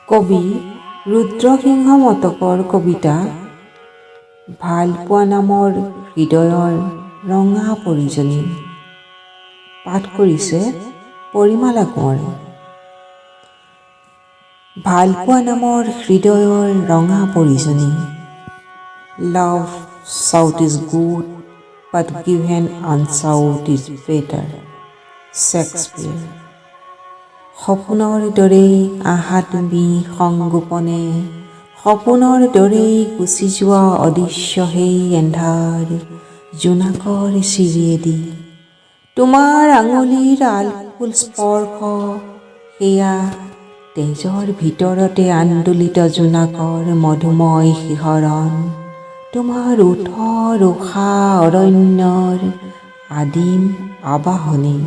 কবি ৰুদ্ৰসিংহ মটকৰ কবিতা ভালপোৱা নামৰ হৃদয়ৰ ৰঙা পৰিজনী। পাঠ কৰিছে পৰিমালা কোঁৱৰে। ভালপোৱা নামৰ হৃদয়ৰ ৰঙা পৰিজনী। Love shout is good, but given unshout is better. শেক্সপিয়াৰ। সপোনৰ দৰেই আহা তুমি সংগোপনে, সপোনৰ দৰেই গুচি যোৱা অদৃশ্য সেই এন্ধাৰ জোনাকৰ চিৰিয়েদি। তোমাৰ আঙুলিৰ আলফুল স্পৰ্শ, সেয়া তেজৰ ভিতৰতে আন্দোলিত জোনাকৰ মধুময় শিহৰণ। তোমাৰ ওঠৰ উষা অৰণ্যৰ আদিম আবাহনী।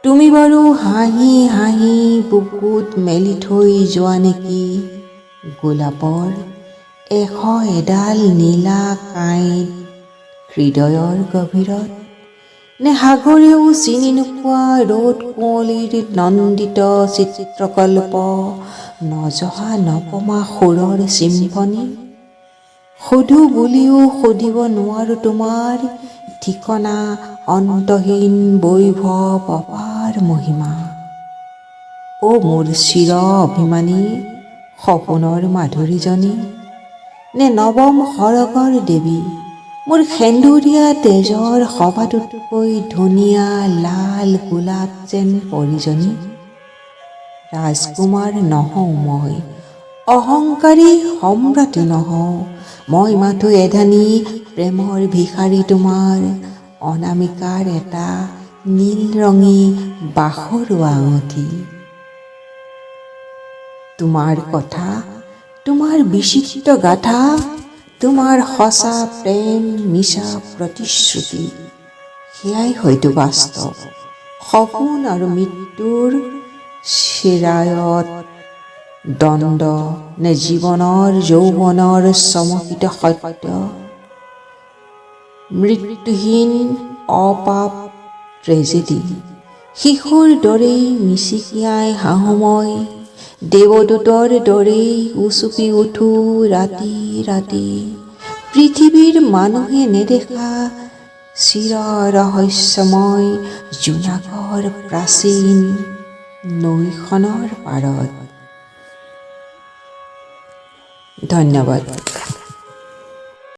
তুমি বাৰু হাঁহি হাঁহি বুকুত মেলি থৈ যোৱা নেকি গোলাপৰ 100 এডাল নীলা কাঁইট হৃদয়ৰ গভীৰত? নে সাগৰেও চিনি নোপোৱা ৰ'দ কুঁৱলীৰ নন্দিত চিত্ৰকল্প, নজহা নপমা সুৰৰ চিম্ফনী? সুধো বুলিও সুধিব নোৱাৰো তোমাৰ ঠিকনা অন্তহীন বৈভৱ অপাৰ মহিমা। অ মোৰ চিৰ অভিমানী সপোনৰ মাধুৰীজনী, নে নৱম সৰগৰ দেৱী, মোৰ সেন্দুৰীয়া তেজৰ সবাতোতকৈ ধুনীয়া লাল গোলাপ যেন পৰিজনী? ৰাজকুমাৰ নহওঁ মই, অহংকাৰী সম্ৰাটী নহওঁ মই, মাথো এধানী প্ৰেমৰ ভিখাৰী তোমাৰ, অনামিকাৰ এটা নীল ৰঙী বাসৰুৱা আঙঠি। তোমাৰ কথা, তোমাৰ বিচিত্ৰ গাথা, তোমাৰ সঁচা প্ৰেম মিছা প্ৰতিশ্ৰুতি, সেয়াই হয়তো বাস্তৱ সপোন আৰু মৃত্যুৰ চিৰায়ত দ্বন্দ্ব, নে জীৱনৰ যৌৱনৰ চমকিত সত্য? মৃত্যুহীন অপাপ ট্ৰেজেডি, শিশুৰ দৰেই মিচিকিয়াই হাঁহো মই, দেৱদূতৰ দৰেই উচুপি উঠো ৰাতি ৰাতি, পৃথিৱীৰ মানুহে নেদেখা চিৰ ৰহস্যময় জোনাকৰ প্ৰাচীন নৈখনৰ পাৰত। ধন্যবাদ।